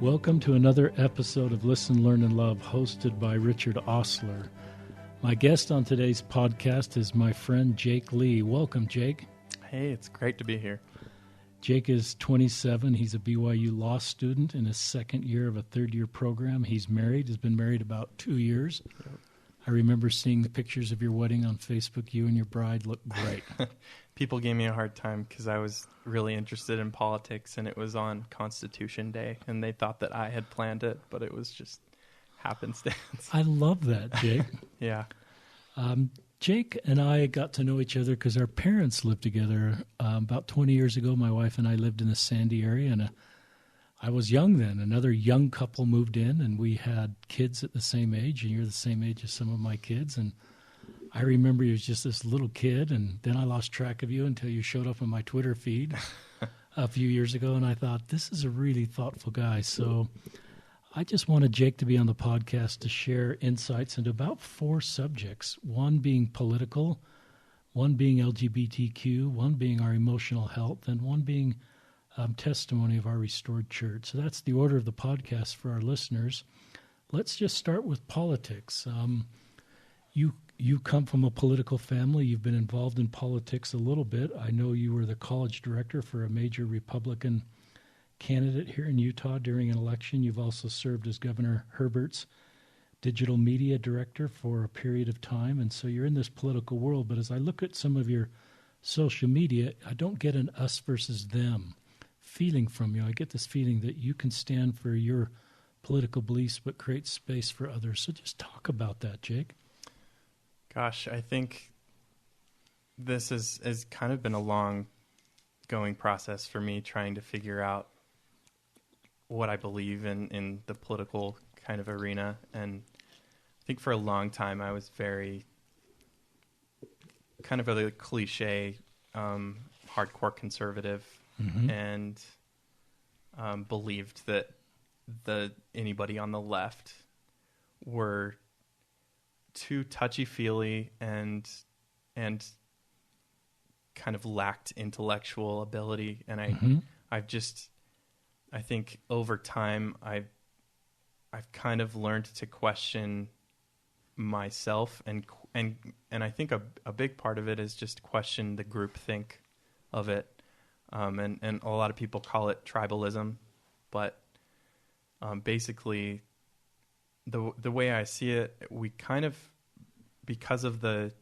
Welcome to another episode of Listen, Learn, and Love, hosted by Richard Ostler. My guest on today's podcast is my friend Jake Lee. Welcome, Jake. Hey, it's great to be here. Jake is 27. He's a BYU law student in his second year of a third-year program. He's married. He's been married about 2 years. Yep. I remember seeing the pictures of your wedding on Facebook. You and your bride look great. People gave me a hard time because I was really interested in politics, and it was on Constitution Day, and they thought that I had planned it, but it was just happenstance. I love that, Jake. Yeah. Jake and I got to know each other because our parents lived together. About 20 years ago, my wife and I lived in the Sandy area, and I was young then. Another young couple moved in, and we had kids at the same age, and you're the same age as some of my kids. And I remember you was just this little kid, and then I lost track of you until you showed up on my Twitter feed a few years ago, and I thought, this is a really thoughtful guy. So I just wanted Jake to be on the podcast to share insights into about 4 subjects, one being political, one being LGBTQ, one being our emotional health, and one being testimony of our restored church. So that's the order of the podcast for our listeners. Let's just start with politics. You come from a political family. You've been involved in politics a little bit. I know you were the college director for a major Republican candidate here in Utah during an election. You've also served as Governor Herbert's digital media director for a period of time, and so you're in this political world. But as I look at some of your social media, I don't get an us versus them feeling from you. I get this feeling that you can stand for your political beliefs but create space for others. So just talk about that, Jake. Gosh, I think this has kind of been a long-going process for me trying to figure out what I believe in the political kind of arena. And I think for a long time I was very kind of a cliche hardcore conservative, and believed that anybody on the left were too touchy-feely and kind of lacked intellectual ability. And I think over time I've kind of learned to question myself, and I think a big part of it is just question the groupthink of it. And a lot of people call it tribalism, but basically the way I see it, we kind of, because of the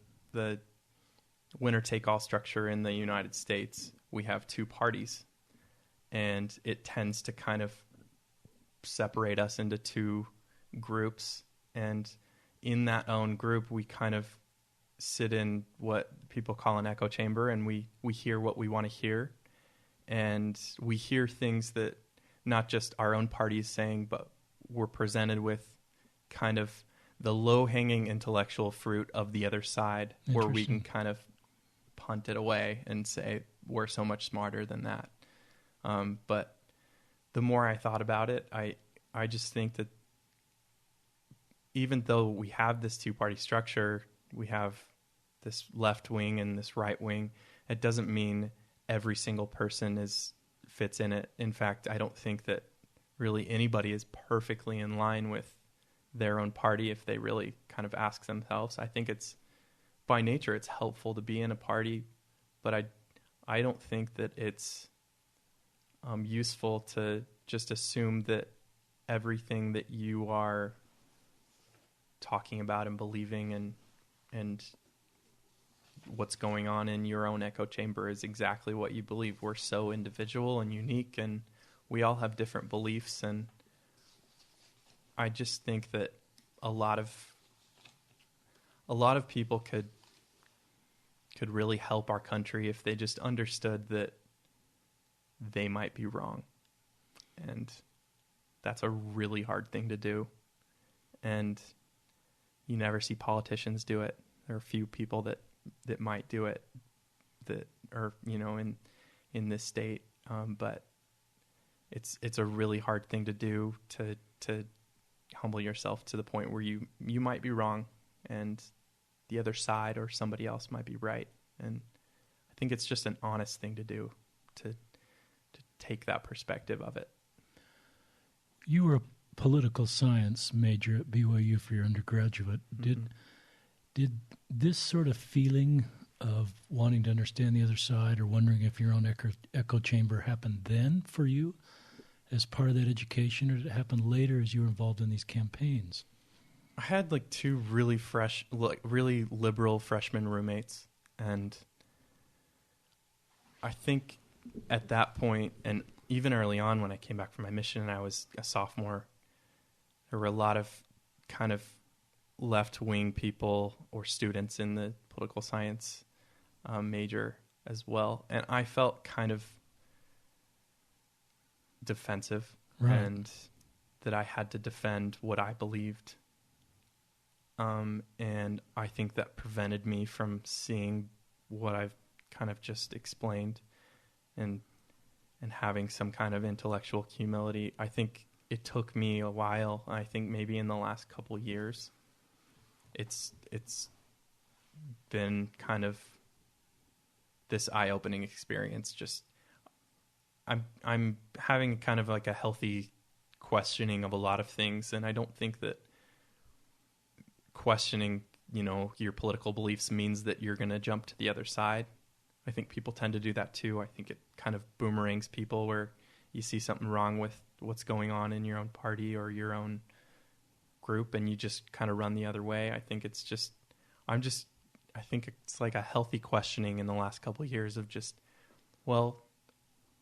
winner-take-all structure in the United States, we have 2 parties, and it tends to kind of separate us into 2 groups. And in that own group, we kind of sit in what people call an echo chamber, and we hear what we want to hear. And we hear things that not just our own party is saying, but we're presented with kind of the low-hanging intellectual fruit of the other side, where we can kind of punt it away and say, we're so much smarter than that. But the more I thought about it, I just think that even though we have this 2-party structure, we have this left wing and this right wing, it doesn't mean every single person fits in it. In fact, I don't think that really anybody is perfectly in line with their own party if they really kind of ask themselves. I think it's, by nature, it's helpful to be in a party, but I don't think that it's useful to just assume that everything that you are talking about and believing and what's going on in your own echo chamber is exactly what you believe. We're so individual and unique, and we all have different beliefs. And I just think that a lot of people could really help our country if they just understood that they might be wrong. And that's a really hard thing to do. And you never see politicians do it. There are a few people that might do it that are, in this state. But it's a really hard thing to do, to humble yourself to the point where you might be wrong and the other side or somebody else might be right. And I think it's just an honest thing to do, to take that perspective of it. you were a political science major at BYU for your undergraduate. Did this sort of feeling of wanting to understand the other side or wondering if your own echo chamber happened then for you as part of that education, or did it happen later as you were involved in these campaigns? I had like two really liberal freshman roommates, and I think at that point, and even early on when I came back from my mission and I was a sophomore, there were a lot of kind of left-wing people or students in the political science major as well. And I felt kind of defensive, right, and that I had to defend what I believed. And I think that prevented me from seeing what I've kind of just explained and having some kind of intellectual humility. I think it took me a while. I think maybe in the last couple years, it's been kind of this eye-opening experience. Just I'm having kind of like a healthy questioning of a lot of things, and I don't think that questioning, your political beliefs means that you're going to jump to the other side. I think people tend to do that too. I think it kind of boomerangs people where you see something wrong with what's going on in your own party or your own group and you just kind of run the other way. I think it's just, I think it's like a healthy questioning in the last couple of years of just, well,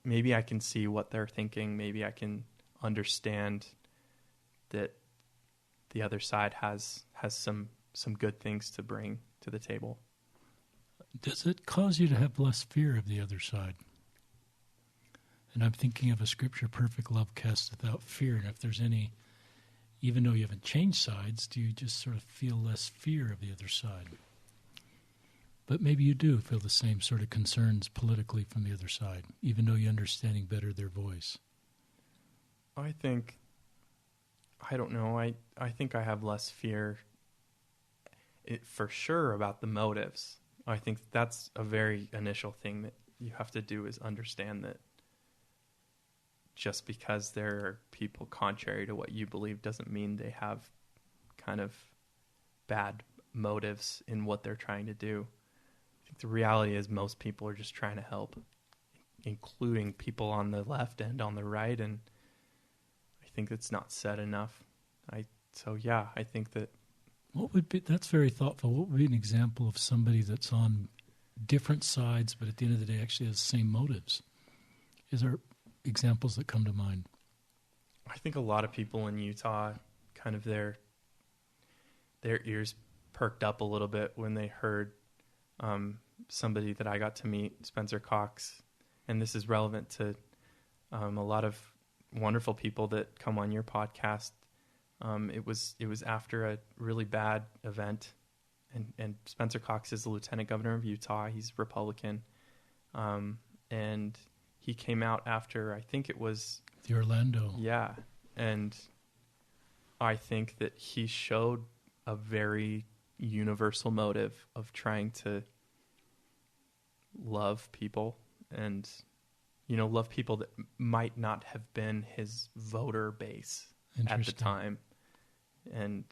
maybe I can see what they're thinking. Maybe I can understand that the other side has some good things to bring to the table. Does it cause you to have less fear of the other side? And I'm thinking of a scripture, perfect love casts without fear. And if there's any, even though you haven't changed sides, do you just sort of feel less fear of the other side? But maybe you do feel the same sort of concerns politically from the other side, even though you're understanding better their voice. I don't know. I think I have less fear for sure about the motives. I think that's a very initial thing that you have to do is understand that just because there are people contrary to what you believe doesn't mean they have kind of bad motives in what they're trying to do. I think the reality is most people are just trying to help, including people on the left and on the right, and I think that's not said enough. I think that that's very thoughtful. What would be an example of somebody that's on different sides, but at the end of the day actually has the same motives? Is there examples that come to mind? I think a lot of people in Utah kind of their ears perked up a little bit when they heard somebody that I got to meet, Spencer Cox, and this is relevant to a lot of wonderful people that come on your podcast. It was after a really bad event, and Spencer Cox is the lieutenant governor of Utah. He's Republican, and he came out after, I think it was the Orlando. Yeah, and I think that he showed a very universal motive of trying to love people and love people that might not have been his voter base at the time. And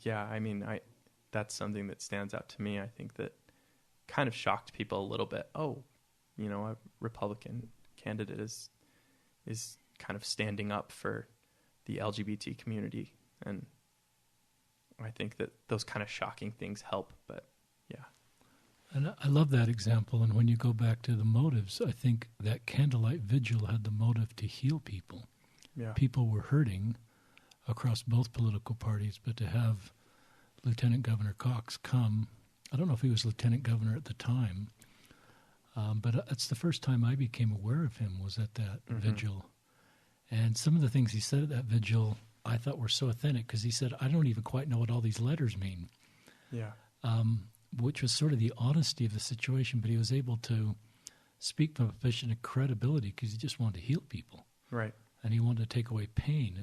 yeah, I mean, that's something that stands out to me. I think that kind of shocked people a little bit. Oh, a Republican candidate is kind of standing up for the LGBT community. And I think that those kind of shocking things help, but yeah. And I love that example. And when you go back to the motives, I think that candlelight vigil had the motive to heal people. Yeah. People were hurting across both political parties, but to have Lieutenant Governor Cox come, I don't know if he was lieutenant governor at the time, but it's the first time I became aware of him was at that vigil. And some of the things he said at that vigil I thought were so authentic, because he said, I don't even quite know what all these letters mean. Yeah. Which was sort of the honesty of the situation, but he was able to speak from a position of credibility because he just wanted to heal people. Right. And he wanted to take away pain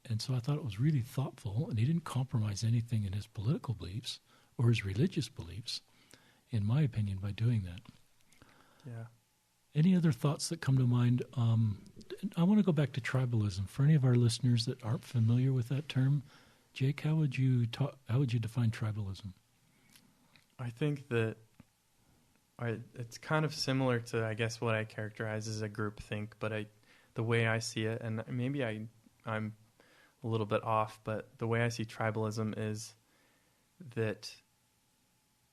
and so I thought it was really thoughtful, and he didn't compromise anything in his political beliefs or his religious beliefs, in my opinion, by doing that. Yeah. Any other thoughts that come to mind? I want to go back to tribalism. For any of our listeners that aren't familiar with that term, Jake, how would you define tribalism? I think that it's kind of similar to, I guess, what I characterize as a groupthink, but the way I see it, and maybe I'm a little bit off, but the way I see tribalism is that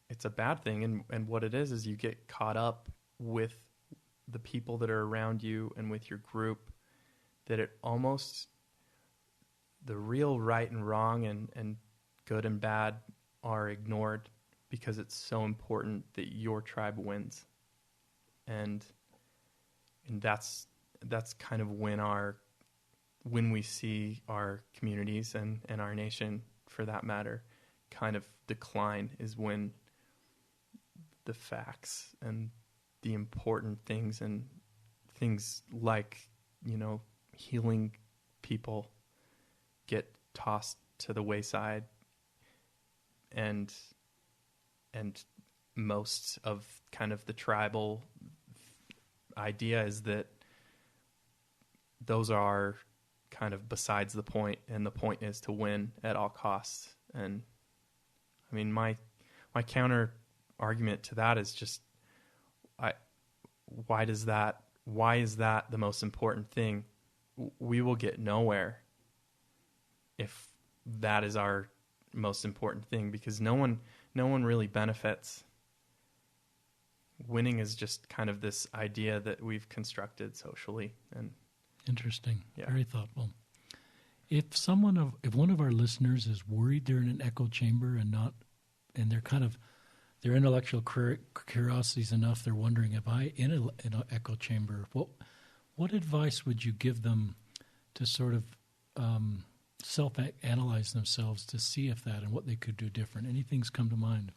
it's a bad thing, and what it is you get caught up with the people that are around you and with your group, that it almost, the real right and wrong and good and bad are ignored because it's so important that your tribe wins. And that's kind of when we see our communities and our nation, for that matter, kind of decline, is when the facts and the important things and things like, healing people get tossed to the wayside, and most of kind of the tribal idea is that those are kind of besides the point, and the point is to win at all costs. And I mean, my counter argument to that is just, why is that the most important thing? We will get nowhere if that is our most important thing, because no one really benefits. Winning is just kind of this idea that we've constructed socially. And interesting. Yeah. Very thoughtful. If one of our listeners is worried they're in an echo chamber and their intellectual curiosity is enough, they're wondering, if I in an echo chamber, what advice would you give them to sort of self-analyze themselves to see if that and what they could do different? Anything's come to mind?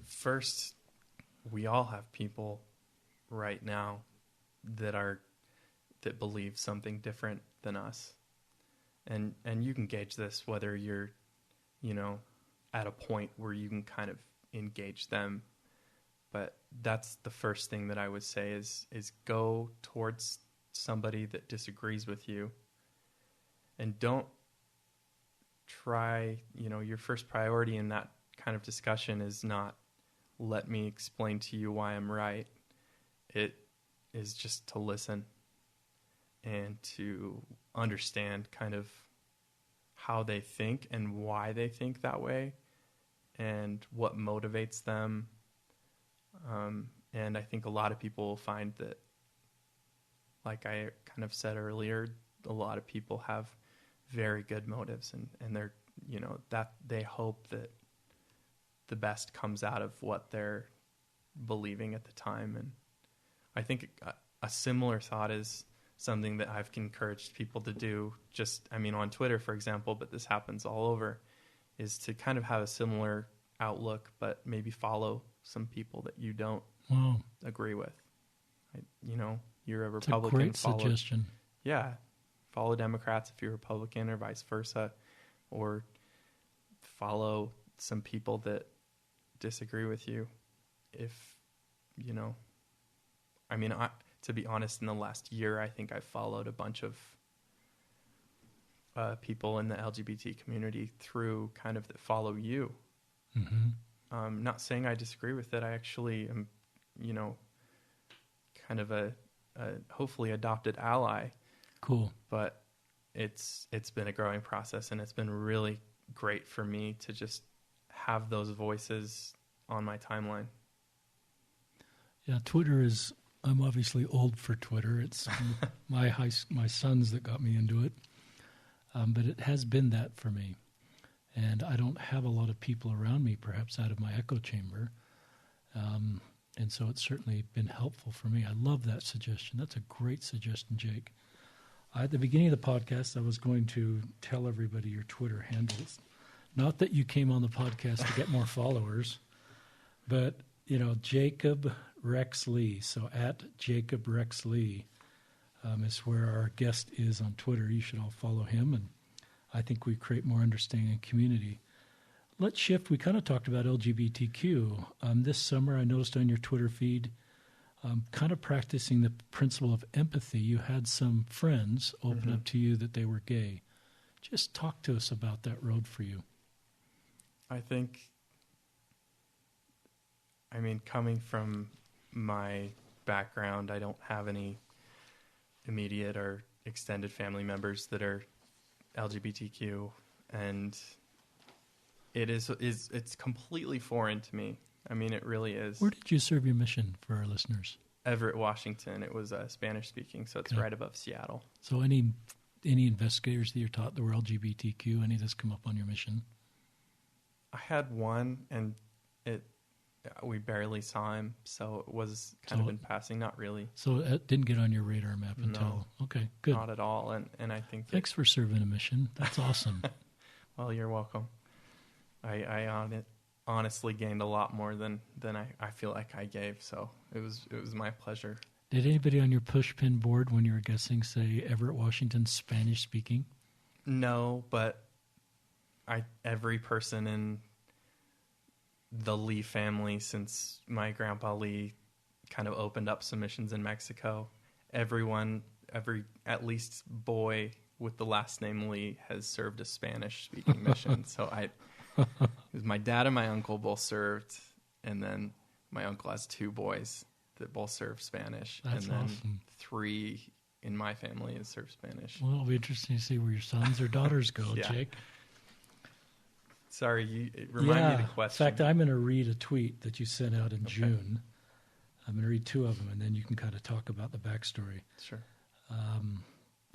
First, we all have people right now that believe something different than us. And you can gauge this whether you're, at a point where you can kind of engage them. But that's the first thing that I would say is go towards somebody that disagrees with you, and don't try, your first priority in that kind of discussion is not, let me explain to you why I'm right. It is just to listen and to understand kind of how they think and why they think that way and what motivates them. And I think a lot of people will find that, like I kind of said earlier, a lot of people have very good motives, and they're, that they hope that the best comes out of what they're believing at the time. And I think a similar thought is something that I've encouraged people to do, on Twitter, for example, but this happens all over, is to kind of have a similar outlook, but maybe follow some people that you don't agree with. You're a Republican. It's a great suggestion. Yeah. Follow Democrats if you're Republican, or vice versa, or follow some people that disagree with you. To be honest, in the last year, I think I've followed a bunch of people in the LGBT community through kind of that follow you. Mm-hmm. Not saying I disagree with it. I actually am, kind of a hopefully adopted ally. Cool. But it's been a growing process, and it's been really great for me to just have those voices on my timeline. Yeah, I'm obviously old for Twitter. It's my sons that got me into it. But it has been that for me. And I don't have a lot of people around me, perhaps out of my echo chamber. And so it's certainly been helpful for me. I love that suggestion. That's a great suggestion, Jake. At the beginning of the podcast, I was going to tell everybody your Twitter handles. Not that you came on the podcast to get more followers, but, Jacob Rex Lee. So at Jacob Rex Lee is where our guest is on Twitter. You should all follow him, and I think we create more understanding and community. Let's shift. We kind of talked about LGBTQ. This summer, I noticed on your Twitter feed, kind of practicing the principle of empathy, you had some friends open up to you that they were gay. Just talk to us about that road for you. I think, I mean, coming from my background, I don't have any immediate or extended family members that are LGBTQ, and it's completely foreign to me. I mean, it really is. Where did you serve your mission for our listeners? Everett, Washington. It was Spanish speaking, so it's right above Seattle. So any investigators that you're taught that were LGBTQ, any of this come up on your mission? I had one, and we barely saw him, so it was kind of in passing, not really. So it didn't get on your radar map until... Okay, good. Not at all, and I think... Thanks for serving a mission. That's awesome. Well, you're welcome. I honestly gained a lot more than I feel like I gave, so it was my pleasure. Did anybody on your pushpin board when you were guessing say Everett, Washington, Spanish speaking? No, but every person in the Lee family, since my grandpa Lee kind of opened up some missions in Mexico, every at least boy with the last name Lee has served a Spanish speaking mission. So it was my dad and my uncle both served, and then my uncle has 2 boys that both serve Spanish. That's and then awesome. 3 in my family has served Spanish. Well, it'll be interesting to see where your sons or daughters go, Yeah. Jake. Sorry, remind me of the question. In fact, I'm going to read a tweet that you sent out in June. I'm going to read 2 of them, and then you can kind of talk about the backstory. Sure.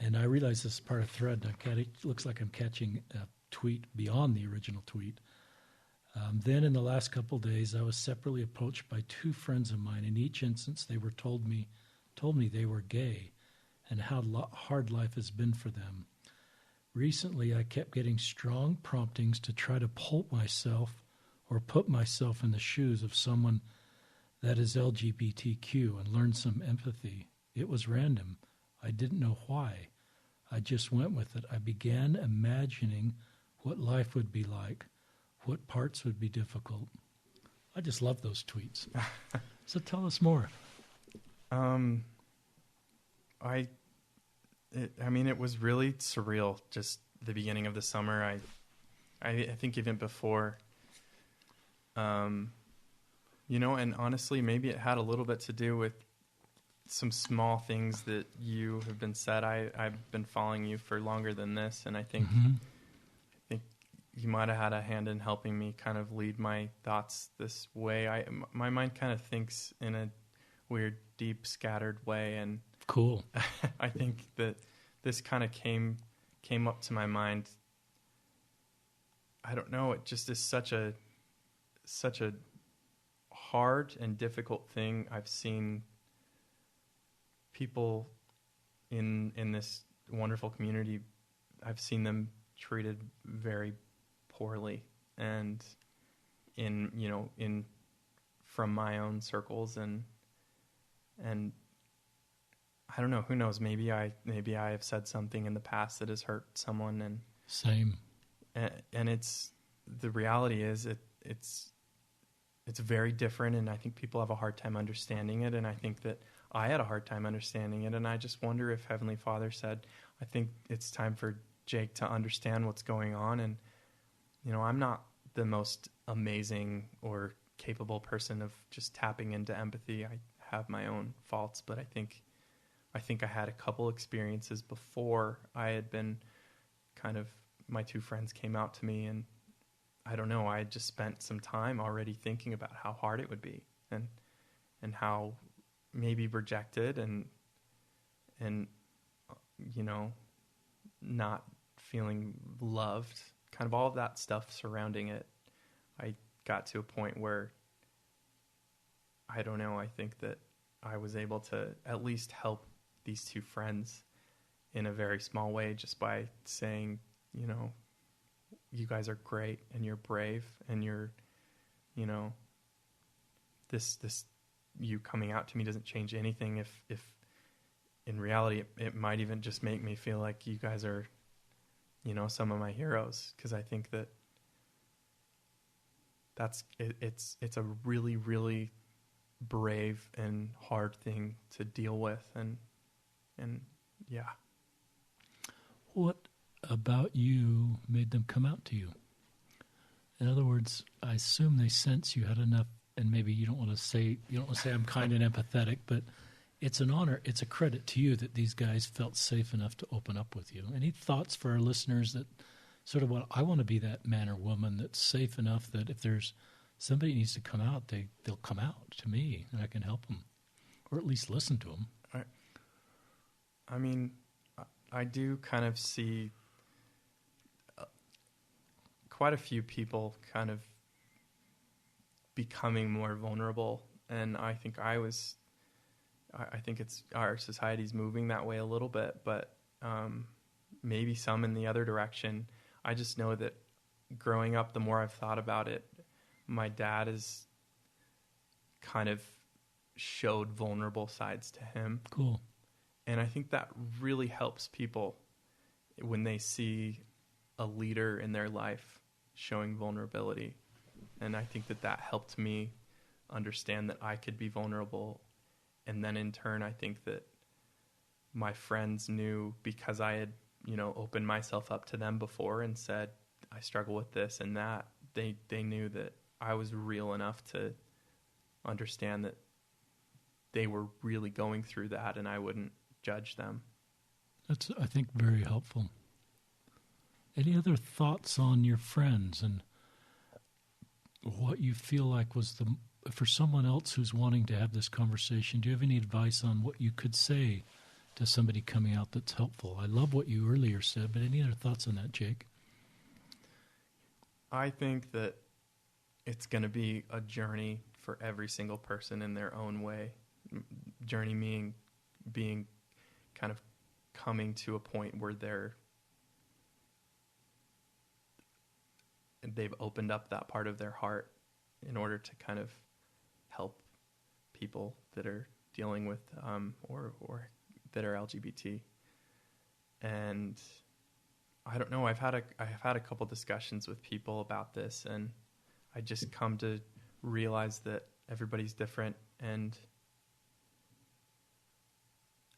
And I realize this is part of thread. It looks like I'm catching a tweet beyond the original tweet. Then in the last couple of days, I was separately approached by 2 friends of mine. In each instance, they were told me they were gay and how hard life has been for them. Recently, I kept getting strong promptings to try to put myself in the shoes of someone that is LGBTQ and learn some empathy. It was random. I didn't know why. I just went with it. I began imagining what life would be like, what parts would be difficult. I just love those tweets. So tell us more. It was really surreal. Just the beginning of the summer. I think even before, and honestly, maybe it had a little bit to do with some small things that you have been said. I've been following you for longer than this, and I think you might have had a hand in helping me kind of lead my thoughts this way. My mind kind of thinks in a weird, deep, scattered way, and cool. I think that this kind of came up to my mind. I don't know. It just is such a hard and difficult thing. I've seen people in this wonderful community. I've seen them treated very poorly, and from my own circles, and I don't know, who knows, maybe I have said something in the past that has hurt someone, and same. And it's, the reality is it's very different, and I think people have a hard time understanding it, and I think that I had a hard time understanding it, and I just wonder if Heavenly Father said, I think it's time for Jake to understand what's going on. And I'm not the most amazing or capable person of just tapping into empathy. I have my own faults, but I think I had a couple experiences before I had been my 2 friends came out to me, and I don't know, I had just spent some time already thinking about how hard it would be, and how maybe rejected and not feeling loved, kind of all of that stuff surrounding it. I got to a point where, I don't know, I think that I was able to at least help these 2 friends in a very small way, just by saying, you guys are great, and you're brave, and you're, this you coming out to me doesn't change anything. If in reality, it might even just make me feel like you guys are, some of my heroes, because I think that's it's a really, really brave and hard thing to deal with. And yeah. What about you made them come out to you? In other words, I assume they sense you had enough, and maybe you don't want to say I'm kind and empathetic, but it's an honor, it's a credit to you that these guys felt safe enough to open up with you. Any thoughts for our listeners that sort of I want to be that man or woman that's safe enough that if there's somebody needs to come out, they'll come out to me and I can help them, or at least listen to them. I mean, I do kind of see quite a few people kind of becoming more vulnerable, and I think it's our society's moving that way a little bit, but maybe some in the other direction. I just know that growing up, the more I've thought about it, my dad is kind of showed vulnerable sides to him. Cool. And I think that really helps people when they see a leader in their life showing vulnerability. And I think that helped me understand that I could be vulnerable. And then in turn, I think that my friends knew, because I had, opened myself up to them before and said, I struggle with this and that. They knew that I was real enough to understand that they were really going through that and I wouldn't judge them. That's, I think, very helpful. Any other thoughts on your friends and what you feel like was for someone else who's wanting to have this conversation? Do you have any advice on what you could say to somebody coming out that's helpful? I love what you earlier said, but any other thoughts on that, Jake? I think that it's going to be a journey for every single person in their own way. Journey meaning being kind of coming to a point where they've opened up that part of their heart in order to kind of help people that are dealing with or that are LGBT. And I don't know, I've had a couple discussions with people about this, and I just come to realize that everybody's different, and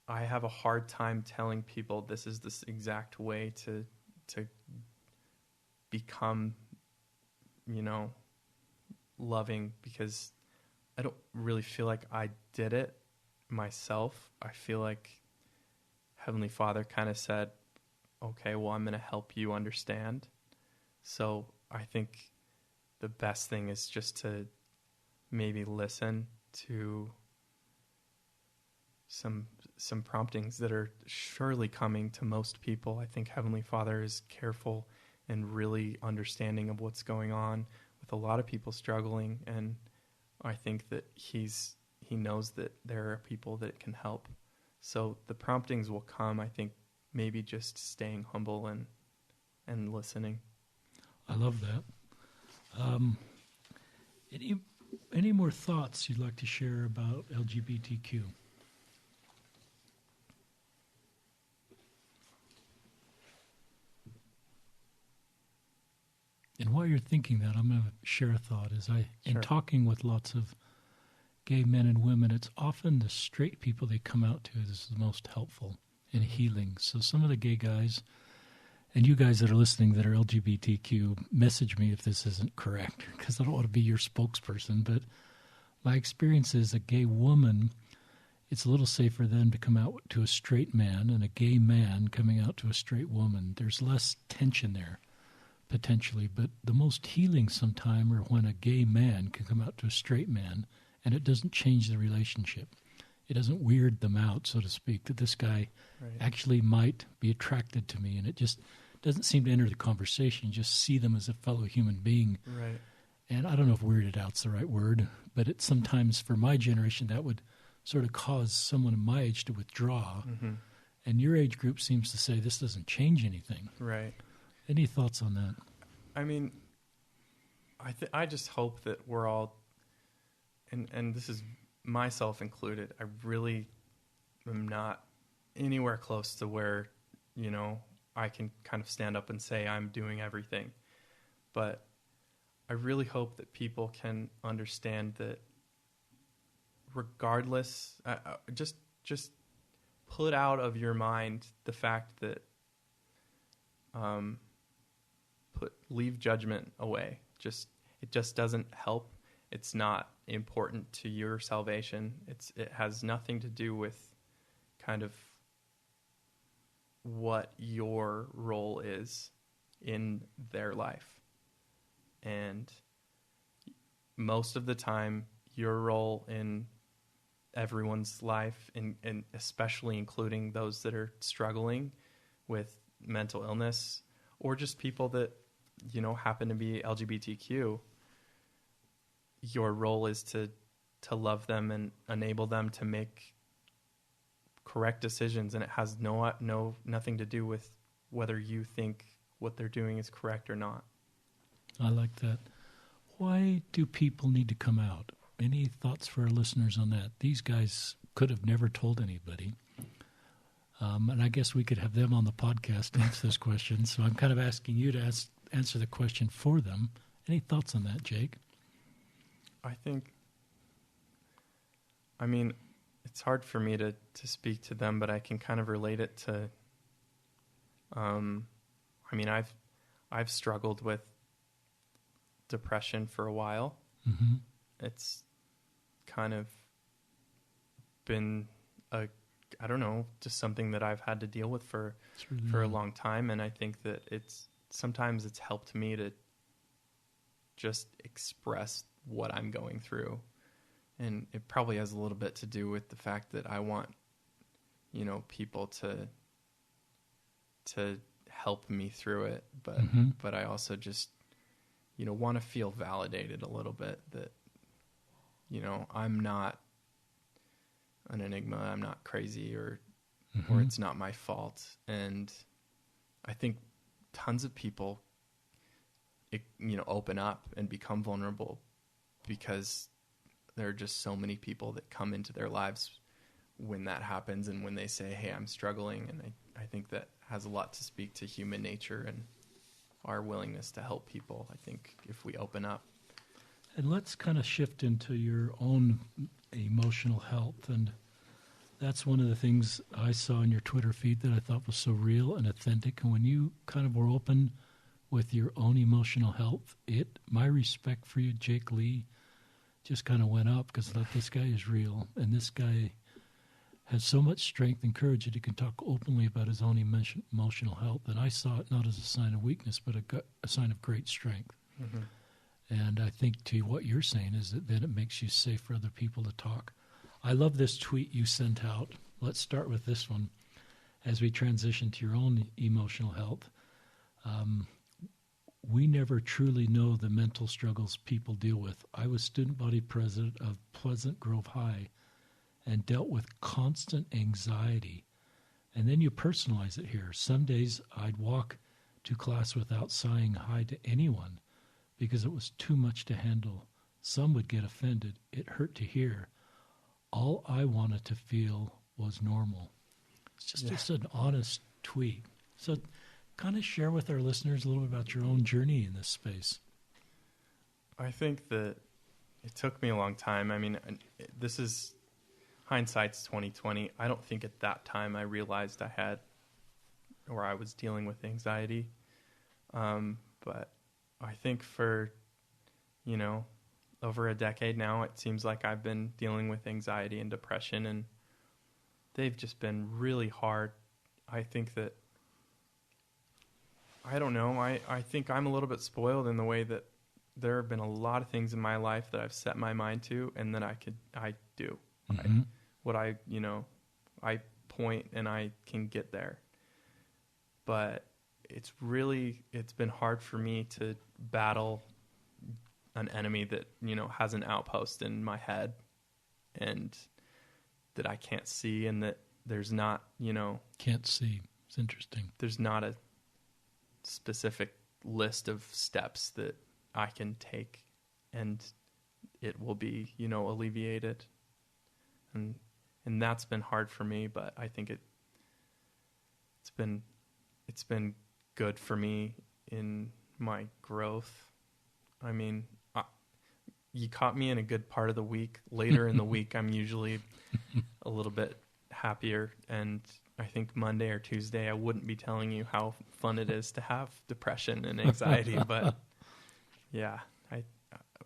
I have a hard time telling people this is this exact way to become, loving, because I don't really feel like I did it myself. I feel like Heavenly Father kind of said, okay, well, I'm going to help you understand. So I think the best thing is just to maybe listen to some promptings that are surely coming to most people. I think Heavenly Father is careful and really understanding of what's going on with a lot of people struggling, and I think that he knows that there are people that can help. So the promptings will come. I think maybe just staying humble and listening. I love that. Any more thoughts you'd like to share about LGBTQ? And while you're thinking that, I'm going to share a thought. In talking with lots of gay men and women, it's often the straight people they come out to is the most helpful in healing. So some of the gay guys, and you guys that are listening that are LGBTQ, message me if this isn't correct, because I don't want to be your spokesperson. But my experience is a gay woman, it's a little safer then to come out to a straight man, and a gay man coming out to a straight woman. There's less tension there, potentially. But the most healing sometime are when a gay man can come out to a straight man, and it doesn't change the relationship. It doesn't weird them out, so to speak, that this guy actually might be attracted to me, and it just doesn't seem to enter the conversation. Just see them as a fellow human being. Right. And I don't know if weirded out's the right word, but it sometimes, for my generation, that would sort of cause someone my age to withdraw. Mm-hmm. And your age group seems to say this doesn't change anything. Right. Any thoughts on that? I mean, I just hope that we're all, and this is myself included, I really am not anywhere close to where, I can kind of stand up and say I'm doing everything. But I really hope that people can understand that regardless, just put out of your mind the fact that leave judgment away. It just doesn't help. It's not important to your salvation. It has nothing to do with kind of what your role is in their life. And most of the time, your role in everyone's life, and especially including those that are struggling with mental illness or just people that, happen to be LGBTQ, your role is to love them and enable them to make correct decisions. And it has nothing to do with whether you think what they're doing is correct or not. I like that. Why do people need to come out? Any thoughts for our listeners on that? These guys could have never told anybody. And I guess we could have them on the podcast to answer this question. So I'm kind of asking you to answer the question for them. Any thoughts on that, Jake? It's hard for me to speak to them, but I can kind of relate it to, I've struggled with depression for a while. Mm-hmm. It's kind of been just something that I've had to deal with for a long time. And I think that sometimes it's helped me to just express what I'm going through. And it probably has a little bit to do with the fact that I want, people to help me through it. But I also just, want to feel validated a little bit that, I'm not an enigma. I'm not crazy or it's not my fault. And I think tons of people, open up and become vulnerable because there are just so many people that come into their lives when that happens and when they say, hey, I'm struggling. And I think that has a lot to speak to human nature and our willingness to help people, I think, if we open up. And let's kind of shift into your own emotional health. And that's one of the things I saw in your Twitter feed that I thought was so real and authentic. And when you kind of were open with your own emotional health, my respect for you, Jake Lee, just kind of went up because I thought this guy is real. And this guy has so much strength and courage that he can talk openly about his own emotional health. And I saw it not as a sign of weakness, but a sign of great strength. Mm-hmm. And I think to what you're saying is that then it makes you safe for other people to talk. I love this tweet you sent out. Let's start with this one as we transition to your own emotional health. We never truly know the mental struggles people deal with. I was student body president of Pleasant Grove High and dealt with constant anxiety. And then you personalize it here. Some days I'd walk to class without saying hi to anyone because it was too much to handle. Some would get offended. It hurt to hear. All I wanted to feel was normal. It's just an honest tweet. So kind of share with our listeners a little bit about your own journey in this space. I think that it took me a long time. I mean, this is hindsight's 2020. I don't think at that time I realized I was dealing with anxiety. But I think for, over a decade now, it seems like I've been dealing with anxiety and depression, and they've just been really hard. I think that, I don't know, I think I'm a little bit spoiled in the way that there have been a lot of things in my life that I've set my mind to and that I do. Mm-hmm. I point and I can get there. But it's been hard for me to battle an enemy that, has an outpost in my head and that I can't see, and that there's not, Can't see. It's interesting. There's not a specific list of steps that I can take and it will be, alleviated. And that's been hard for me, but I think it's been good for me in my growth. I mean, you caught me in a good part of the week. Later in the week, I'm usually a little bit happier. And I think Monday or Tuesday, I wouldn't be telling you how fun it is to have depression and anxiety. But yeah,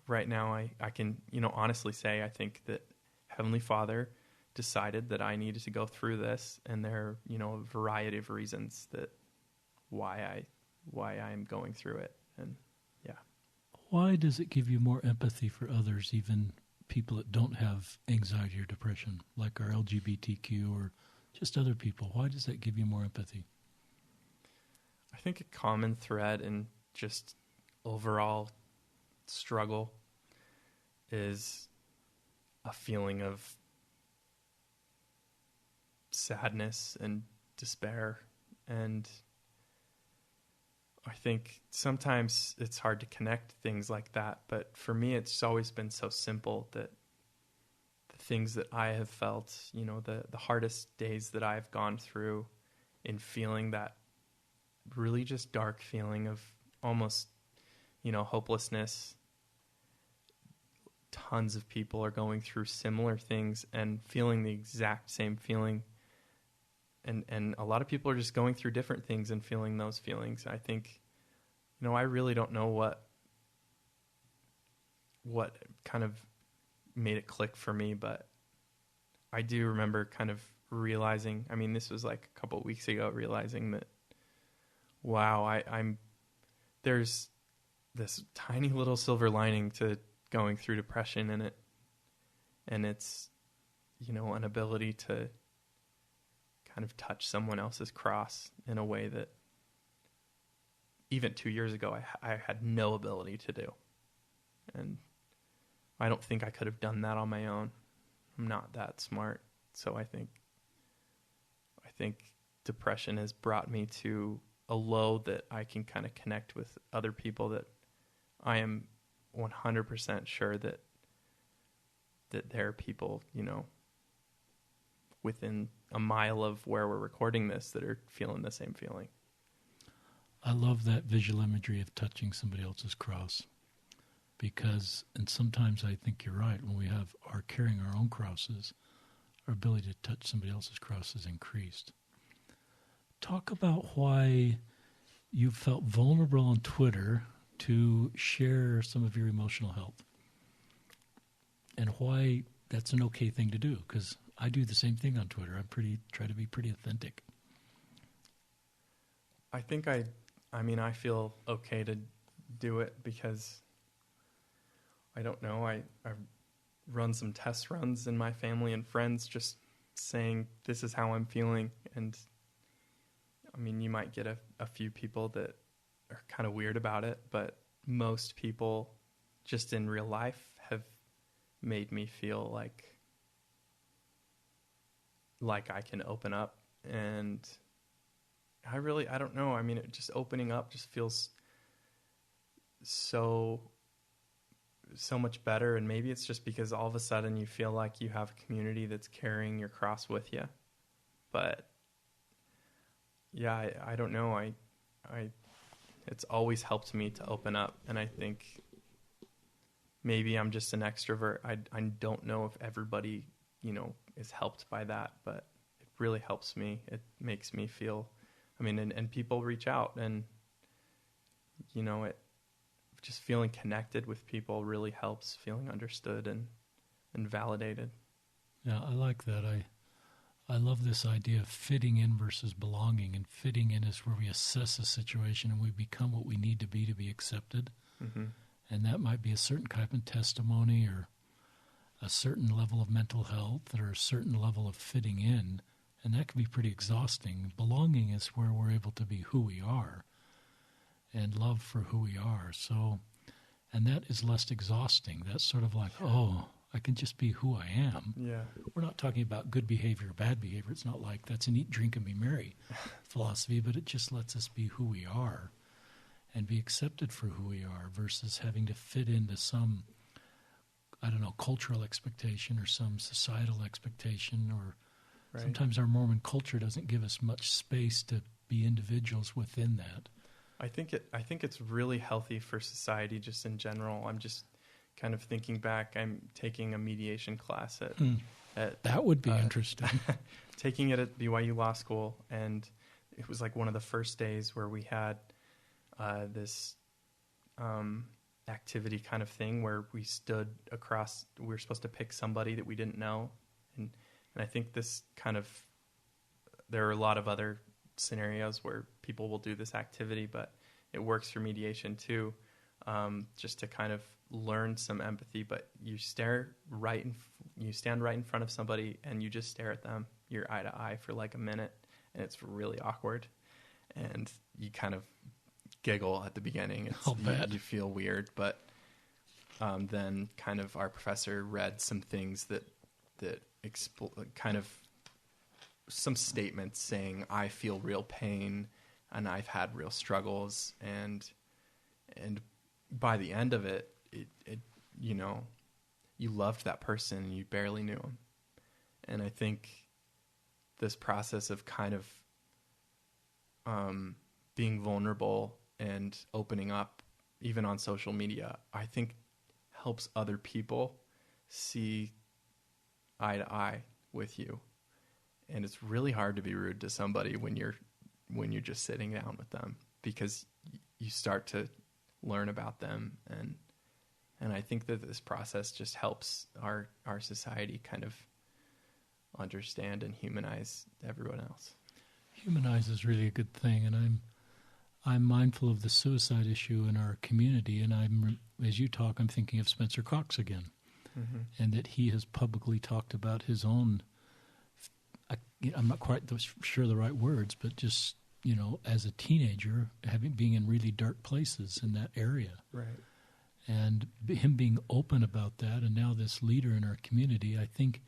right now I can, honestly say I think that Heavenly Father decided that I needed to go through this, and there are, a variety of reasons that why I'm going through it. And yeah. Why does it give you more empathy for others, even people that don't have anxiety or depression, like our LGBTQ or just other people? Why does that give you more empathy? I think a common thread in just overall struggle is a feeling of sadness and despair. And I think sometimes it's hard to connect things like that, but for me, it's always been so simple that the things that I have felt, the hardest days that I've gone through in feeling that really just dark feeling of almost, hopelessness. Tons of people are going through similar things and feeling the exact same feeling. And a lot of people are just going through different things and feeling those feelings. I think, I really don't know what kind of made it click for me, but I do remember kind of realizing, this was like a couple of weeks ago, realizing that, wow, there's this tiny little silver lining to going through depression in it. And it's, an ability to kind of touch someone else's cross in a way that even 2 years ago I had no ability to do. And I don't think I could have done that on my own. I'm not that smart. So I think depression has brought me to a low that I can kind of connect with other people that I am 100% sure that there are people, within a mile of where we're recording this that are feeling the same feeling. I love that visual imagery of touching somebody else's cross because, and sometimes I think you're right, when we are carrying our own crosses, our ability to touch somebody else's cross is increased. Talk about why you felt vulnerable on Twitter to share some of your emotional health and why that's an okay thing to do, because I do the same thing on Twitter. Try to be pretty authentic. I think I feel okay to do it because I don't know. I've run some test runs in my family and friends just saying this is how I'm feeling. And you might get a few people that are kind of weird about it, but most people just in real life have made me feel like I can open up. And I don't know. Just opening up just feels so much better. And maybe it's just because all of a sudden you feel like you have a community that's carrying your cross with you. But yeah, I don't know. It's always helped me to open up. And I think maybe I'm just an extrovert. I don't know if everybody, is helped by that, but it really helps me. It makes me feel, and people reach out and, it just feeling connected with people really helps, feeling understood and validated. Yeah, I like that. I love this idea of fitting in versus belonging, and fitting in is where we assess a situation and we become what we need to be accepted. Mm-hmm. And that might be a certain type of testimony or a certain level of mental health or a certain level of fitting in. And that can be pretty exhausting. Belonging is where we're able to be who we are and love for who we are. So, and that is less exhausting. That's sort of like, oh, I can just be who I am. Yeah. We're not talking about good behavior or bad behavior. It's not like that's an eat, drink, and be merry philosophy, but it just lets us be who we are and be accepted for who we are versus having to fit into some, cultural expectation or some societal expectation, or right. Sometimes our Mormon culture doesn't give us much space to be individuals within that. I think it's really healthy for society just in general. I'm just kind of thinking back, I'm taking a mediation class at That would be interesting. taking it at BYU Law School, and it was like one of the first days where we had this activity kind of thing where we stood across. We were supposed to pick somebody that we didn't know, and I think this kind of, there are a lot of other scenarios where people will do this activity, but it works for mediation too, just to kind of learn some empathy. But you stand right in front of somebody and you just stare at them, you're eye to eye for like a minute, and it's really awkward, and you kind of giggle at the beginning. You feel weird, but then kind of our professor read some things that kind of some statements saying, I feel real pain and I've had real struggles, and by the end of it, you know, you loved that person and you barely knew him. And I think this process of kind of being vulnerable and opening up, even on social media, I think helps other people see eye to eye with you. And it's really hard to be rude to somebody when you're just sitting down with them, because you start to learn about them, and I think that this process just helps our society kind of understand and humanize everyone else. Humanize is really a good thing, and I'm mindful of the suicide issue in our community, and as you talk, I'm thinking of Spencer Cox again, and that he has publicly talked about his own. I'm not quite sure the right words, but just, you know, as a teenager, being in really dark places in that area, right, and him being open about that, and now this leader in our community, I think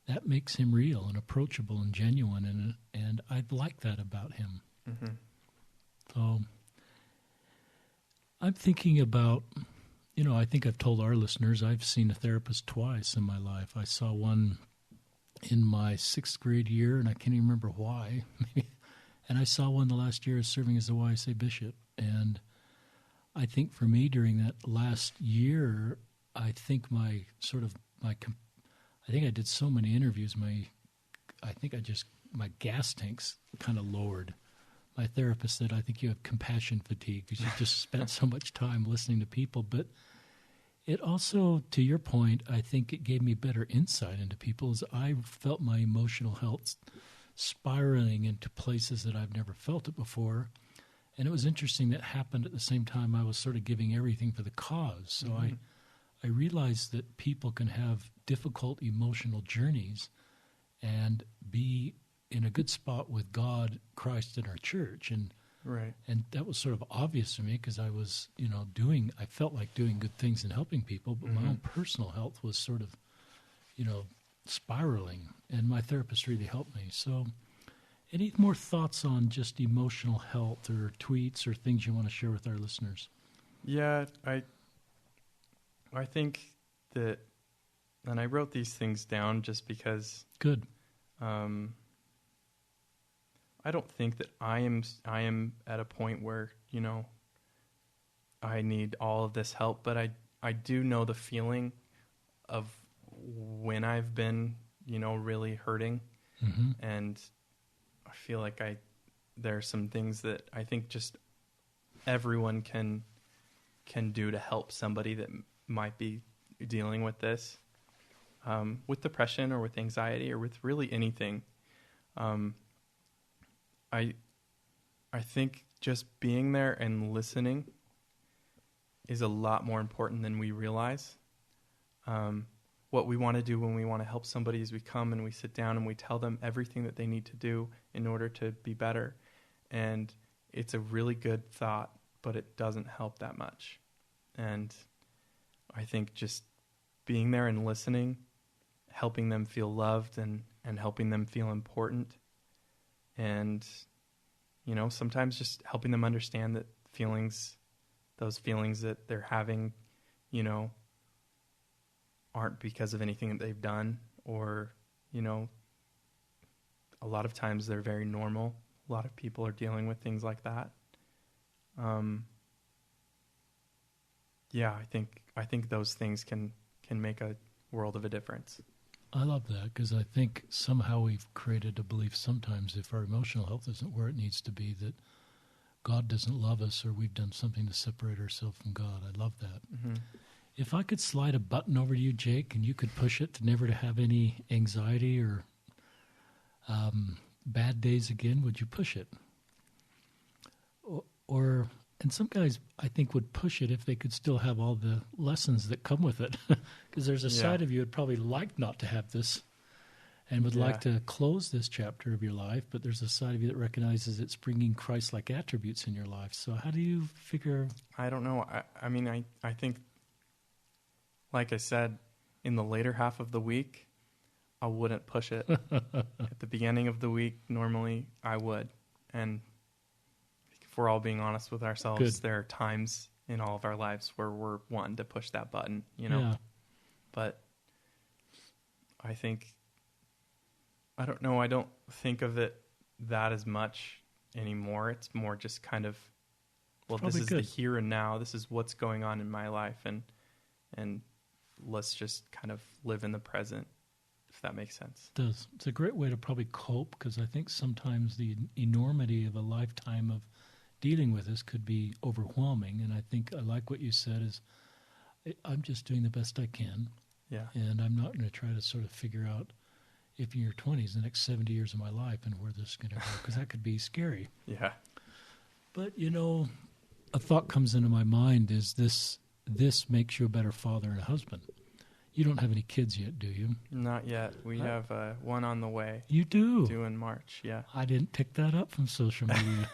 that makes him real and approachable and genuine, and I like that about him. Mm-hmm. So I'm thinking about, you know, I think I've told our listeners I've seen a therapist twice in my life. I saw one in my 6th grade year, and I can't even remember why. And I saw one the last year serving as a YSA bishop. And I think for me during that last year, I think I did so many interviews, my gas tanks kind of lowered. My therapist said, I think you have compassion fatigue because you just spent so much time listening to people. But it also, to your point, I think it gave me better insight into people, as I felt my emotional health spiraling into places that I've never felt it before. And it was interesting that happened at the same time I was sort of giving everything for the cause. So I realized that people can have difficult emotional journeys and be in a good spot with God, Christ, and our church. And right. And that was sort of obvious to me because I was, I felt like doing good things and helping people, but my own personal health was sort of, spiraling. And my therapist really helped me. So any more thoughts on just emotional health or tweets or things you want to share with our listeners? Yeah, I think that, and I wrote these things down just because. Good. I don't think that I am at a point where, I need all of this help, but I do know the feeling of when I've been, really hurting. Mm-hmm. And I feel like there are some things that I think just everyone can do to help somebody that might be dealing with this, with depression or with anxiety or with really anything. I think just being there and listening is a lot more important than we realize. What we want to do when we want to help somebody is we come and we sit down and we tell them everything that they need to do in order to be better. And it's a really good thought, but it doesn't help that much. And I think just being there and listening, helping them feel loved and helping them feel important. And, sometimes just helping them understand that those feelings that they're having, aren't because of anything that they've done, or, a lot of times they're very normal. A lot of people are dealing with things like that. Yeah, I think those things can make a world of a difference. I love that because I think somehow we've created a belief sometimes if our emotional health isn't where it needs to be, that God doesn't love us or we've done something to separate ourselves from God. I love that. Mm-hmm. If I could slide a button over to you, Jake, and you could push it to never to have any anxiety or bad days again, would you push it? Or and some guys, I think, would push it if they could still have all the lessons that come with it. Because there's a side of you would probably like not to have this and would like to close this chapter of your life, but there's a side of you that recognizes it's bringing Christ-like attributes in your life. So how do you figure? I don't know. I think, like I said, in the later half of the week, I wouldn't push it. At the beginning of the week, normally I would. And if we're all being honest with ourselves, there are times in all of our lives where we're wanting to push that button, Yeah. But I think, I don't know, I don't think of it that as much anymore. It's more just kind of, well, this is the here and now. This is what's going on in my life. And let's just kind of live in the present, if that makes sense. It does. It's a great way to probably cope, because I think sometimes the enormity of a lifetime of dealing with this could be overwhelming. And I think I like what you said is, I'm just doing the best I can. Yeah. And I'm not going to try to sort of figure out if in your 20s, the next 70 years of my life, and where this is going to go, because that could be scary. Yeah. But, a thought comes into my mind is this makes you a better father and a husband. You don't have any kids yet, do you? Not yet. We have one on the way. You do? Due in March, yeah. I didn't pick that up from social media.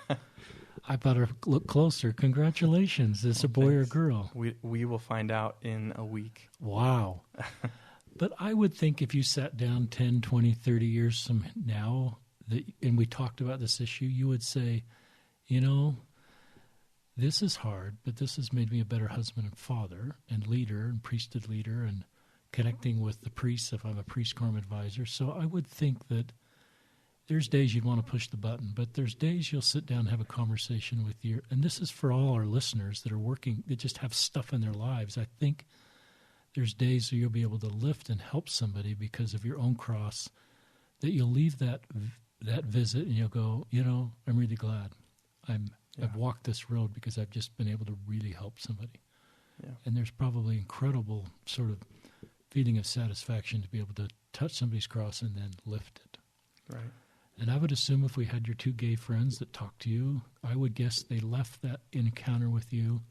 I better look closer. Congratulations. Is it a boy or a girl? We will find out in a week. Wow. But I would think if you sat down 10, 20, 30 years from now, and we talked about this issue, you would say, this is hard, but this has made me a better husband and father and leader and priesthood leader and connecting with the priests if I'm a priest quorum advisor. So I would think that there's days you'd want to push the button, but there's days you'll sit down and have a conversation with and this is for all our listeners that are working, that just have stuff in their lives. I think there's days where you'll be able to lift and help somebody because of your own cross, that you'll leave that visit and you'll go, I'm really glad I've walked this road because I've just been able to really help somebody. Yeah. And there's probably incredible sort of feeling of satisfaction to be able to touch somebody's cross and then lift it. Right. And I would assume if we had your two gay friends that talked to you, I would guess they left that encounter with you.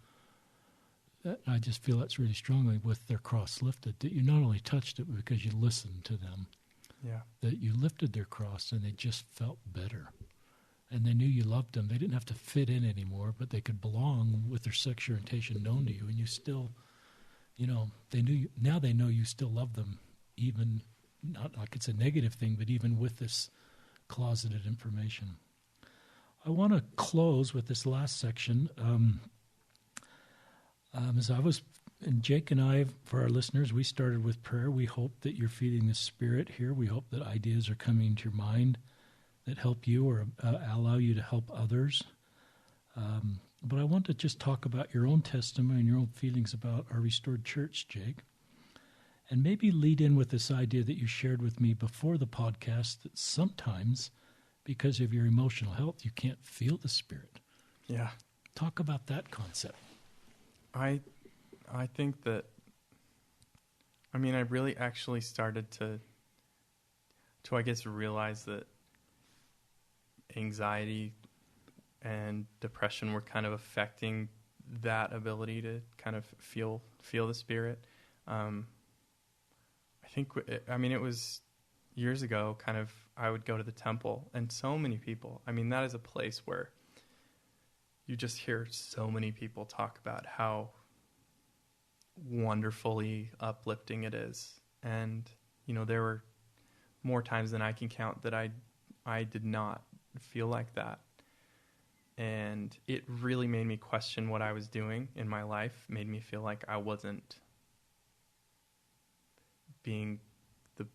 I just feel that's really strongly with their cross lifted, that you not only touched it because you listened to them, that you lifted their cross and they just felt better. And they knew you loved them. They didn't have to fit in anymore, but they could belong with their sexual orientation known to you. And you still, they knew you, now they know you still love them, even, not like it's a negative thing, but even with this closeted information. I want to close with this last section. And Jake and I, for our listeners, we started with prayer. We hope that you're feeding the Spirit here. We hope that ideas are coming into your mind that help you or allow you to help others. But I want to just talk about your own testimony and your own feelings about our restored church, Jake. And maybe lead in with this idea that you shared with me before the podcast, that sometimes, because of your emotional health, you can't feel the Spirit. Yeah. Talk about that concept. I think that, I really actually started to I guess realize that anxiety and depression were kind of affecting that ability to kind of feel the Spirit. I think, it was years ago, kind of, I would go to the temple, and so many people, that is a place where you just hear so many people talk about how wonderfully uplifting it is. And, there were more times than I can count that I did not feel like that. And it really made me question what I was doing in my life, made me feel like I wasn't being the,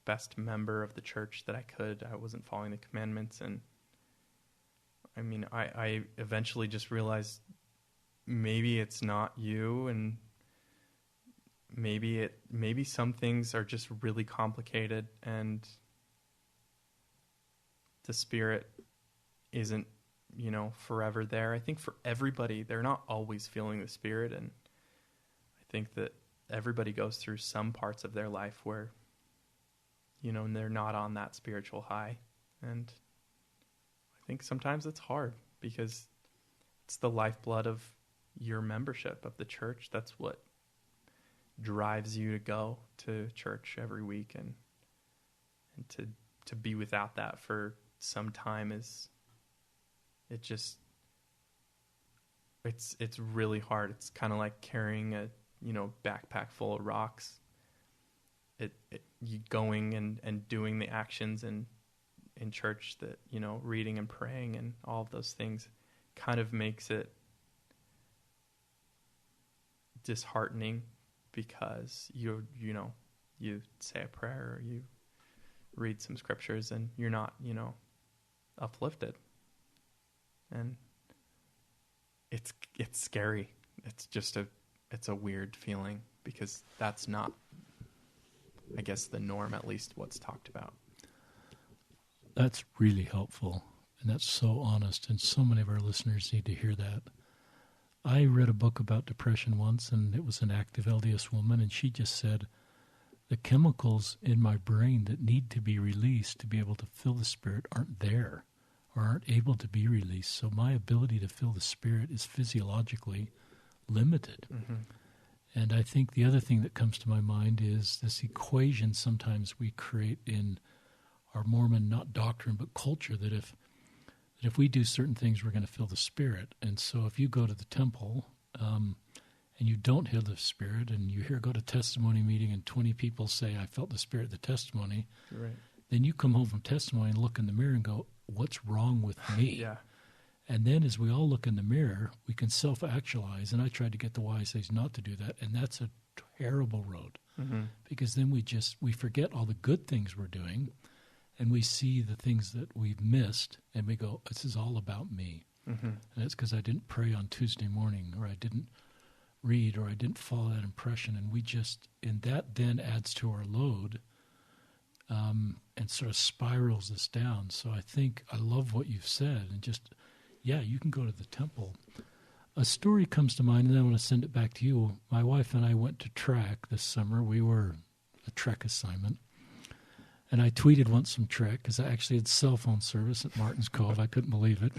best member of the church that I could. I wasn't following the commandments. And I eventually just realized maybe it's not you, and maybe some things are just really complicated, and the Spirit isn't, forever there. I think for everybody, they're not always feeling the Spirit, and I think that everybody goes through some parts of their life where, and they're not on that spiritual high. And I think sometimes it's hard because it's the lifeblood of your membership of the church. That's what drives you to go to church every week, and to be without that for some time it's really hard. It's kind of like carrying a backpack full of rocks. You going and doing the actions in church that reading and praying and all of those things kind of makes it disheartening, because you say a prayer or you read some scriptures and you're not uplifted, and it's scary. It's just it's a weird feeling, because that's not, I guess, the norm, at least what's talked about. That's really helpful, and that's so honest, and so many of our listeners need to hear that. I read a book about depression once, and it was an active LDS woman, and she just said, the chemicals in my brain that need to be released to be able to feel the Spirit aren't there, or aren't able to be released. So my ability to feel the Spirit is physiologically limited. Mm-hmm. And I think the other thing that comes to my mind is this equation sometimes we create in our Mormon, not doctrine, but culture, that if we do certain things, we're going to feel the Spirit. And so if you go to the temple and you don't hear the Spirit, and you go to testimony meeting and 20 people say, I felt the Spirit at the testimony, right, then you come home from testimony and look in the mirror and go, what's wrong with me? Yeah. And then as we all look in the mirror, we can self-actualize. And I tried to get the YSAs not to do that, and that's a terrible road. Mm-hmm. Because then we forget all the good things we're doing, and we see the things that we've missed, and we go, this is all about me. Mm-hmm. And that's because I didn't pray on Tuesday morning, or I didn't read, or I didn't follow that impression. And that then adds to our load and sort of spirals us down. So I love what you've said, and you can go to the temple. A story comes to mind, and I want to send it back to you. My wife and I went to Trek this summer. We were a Trek assignment. And I tweeted once some Trek, because I actually had cell phone service at Martin's Cove. I couldn't believe it.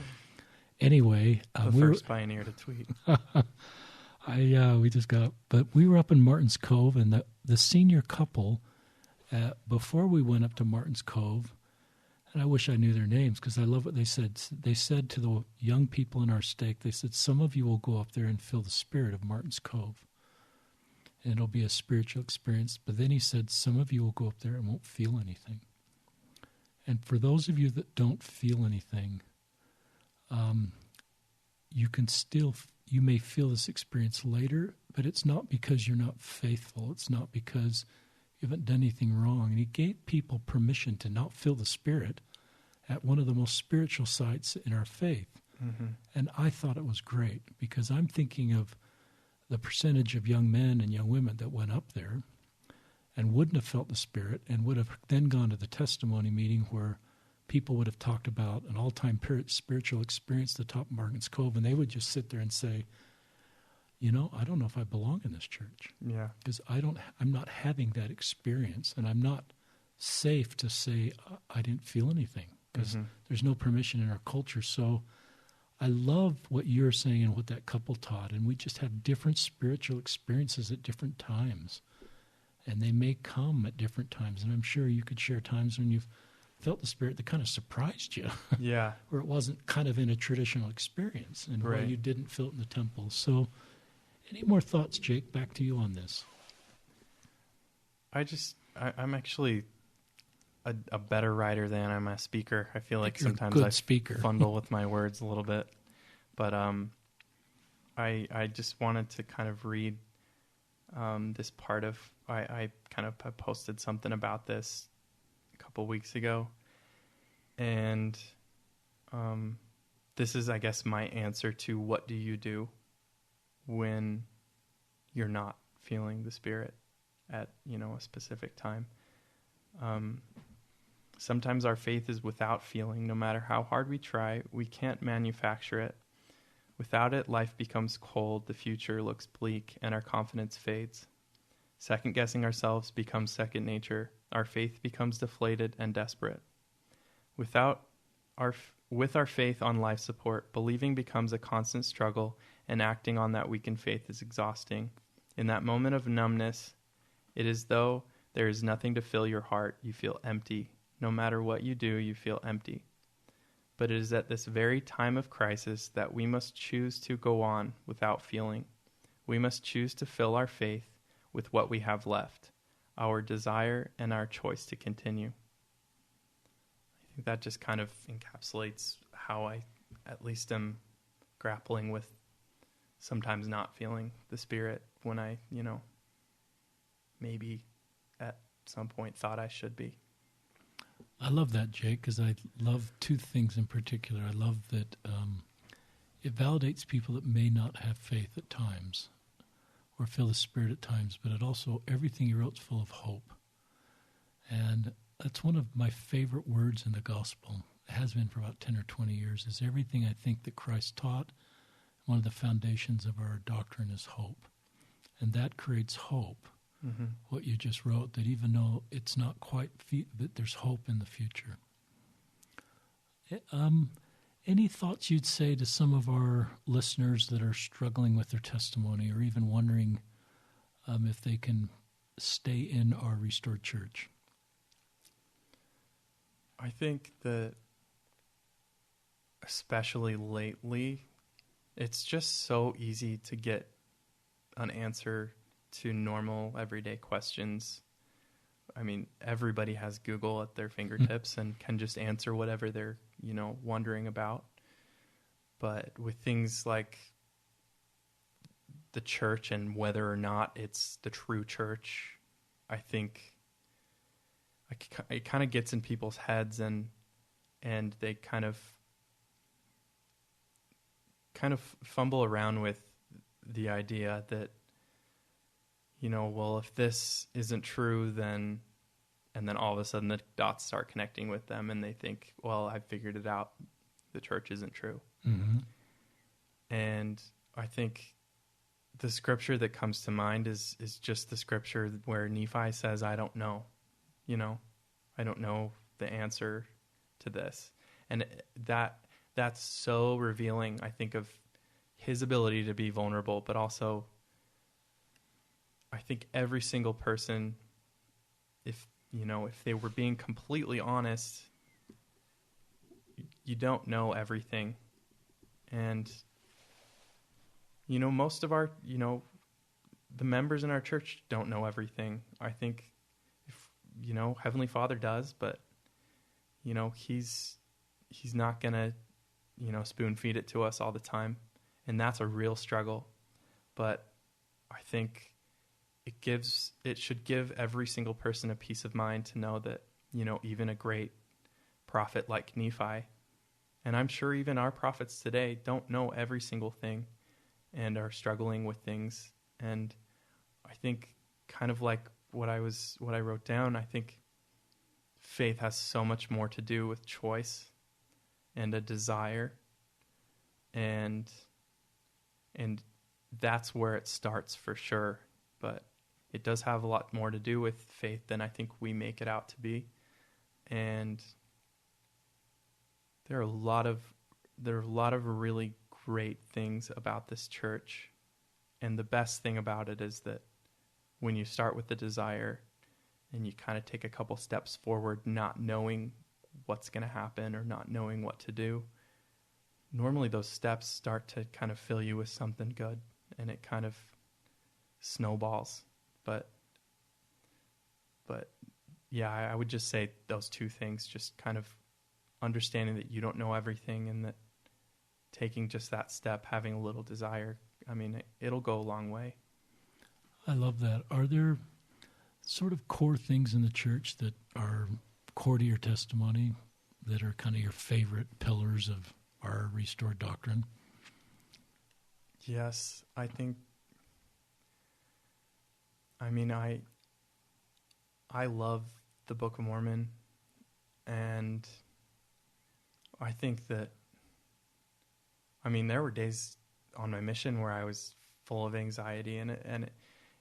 Anyway. The first pioneer to tweet. We just got up. But we were up in Martin's Cove, and the senior couple, before we went up to Martin's Cove, and I wish I knew their names because I love what they said. They said to the young people in our stake, they said, some of you will go up there and feel the Spirit of Martin's Cove. And it'll be a spiritual experience. But then he said, some of you will go up there and won't feel anything. And for those of you that don't feel anything, you may feel this experience later, but it's not because you're not faithful. It's not because you haven't done anything wrong. And he gave people permission to not feel the Spirit at one of the most spiritual sites in our faith. Mm-hmm. And I thought it was great, because I'm thinking of the percentage of young men and young women that went up there and wouldn't have felt the Spirit, and would have then gone to the testimony meeting where people would have talked about an all-time spiritual experience at the top of Martin's Cove, and they would just sit there and say, I don't know if I belong in this church. Yeah. Because I'm not having that experience, and I'm not safe to say I didn't feel anything, because there's no permission in our culture. So I love what you're saying and what that couple taught, and we just have different spiritual experiences at different times, and they may come at different times. And I'm sure you could share times when you've felt the Spirit that kind of surprised you. Yeah. Where it wasn't kind of in a traditional experience, and where you didn't feel it in the temple. So any more thoughts, Jake? Back to you on this. I'm actually a better writer than I'm a speaker. I feel like sometimes I fumble with my words a little bit. But I just wanted to kind of read this part of, I kind of posted something about this a couple weeks ago. And this is, I guess, my answer to what do you do when you're not feeling the Spirit at, a specific time. Sometimes our faith is without feeling. No matter how hard we try, we can't manufacture it. Without it, life becomes cold, the future looks bleak, and our confidence fades. Second-guessing ourselves becomes second nature. Our faith becomes deflated and desperate. With our faith on life support, believing becomes a constant struggle, and acting on that weakened faith is exhausting. In that moment of numbness, it is though there is nothing to fill your heart. You feel empty. No matter what you do, you feel empty. But it is at this very time of crisis that we must choose to go on without feeling. We must choose to fill our faith with what we have left, our desire and our choice to continue. I think that just kind of encapsulates how I at least am grappling with sometimes not feeling the Spirit when I, maybe at some point thought I should be. I love that, Jake, because I love two things in particular. I love that it validates people that may not have faith at times or feel the Spirit at times, but it also, everything you wrote is full of hope. And that's one of my favorite words in the gospel. It has been for about 10 or 20 years, is everything I think that Christ taught. One of the foundations of our doctrine is hope. And that creates hope. Mm-hmm. What you just wrote, that even though it's not quite, that there's hope in the future. Any thoughts you'd say to some of our listeners that are struggling with their testimony or even wondering if they can stay in our restored church? I think that especially lately, it's just so easy to get an answer to normal everyday questions. I mean, everybody has Google at their fingertips and can just answer whatever they're, wondering about. But with things like the church and whether or not it's the true church, I think it kind of gets in people's heads and they kind of fumble around with the idea that, well, if this isn't true, then all of a sudden the dots start connecting with them and they think, well, I figured it out. The church isn't true. Mm-hmm. And I think the scripture that comes to mind is just the scripture where Nephi says, I don't know, I don't know the answer to this. And that's so revealing, I think, of his ability to be vulnerable, but also I think every single person, if they were being completely honest, you don't know everything. And, most of our, the members in our church don't know everything. I think, if, Heavenly Father does, but, he's not going to, spoon feed it to us all the time. And that's a real struggle. But I think it should give every single person a peace of mind to know that, even a great prophet like Nephi, and I'm sure even our prophets today don't know every single thing and are struggling with things. And I think kind of like what I wrote down, I think faith has so much more to do with choice and a desire. And that's where it starts for sure. But it does have a lot more to do with faith than I think we make it out to be. And there are a lot of really great things about this church. And the best thing about it is that when you start with the desire and you kind of take a couple steps forward, not knowing what's going to happen or not knowing what to do, normally those steps start to kind of fill you with something good, and it kind of snowballs. But yeah, I would just say those two things, just kind of understanding that you don't know everything and that taking just that step, having a little desire, I mean, it'll go a long way. I love that. Are there sort of core things in the church that are core to your testimony that are kind of your favorite pillars of our restored doctrine? Yes, I mean, I love the Book of Mormon, and I think that, I mean, there were days on my mission where I was full of anxiety, and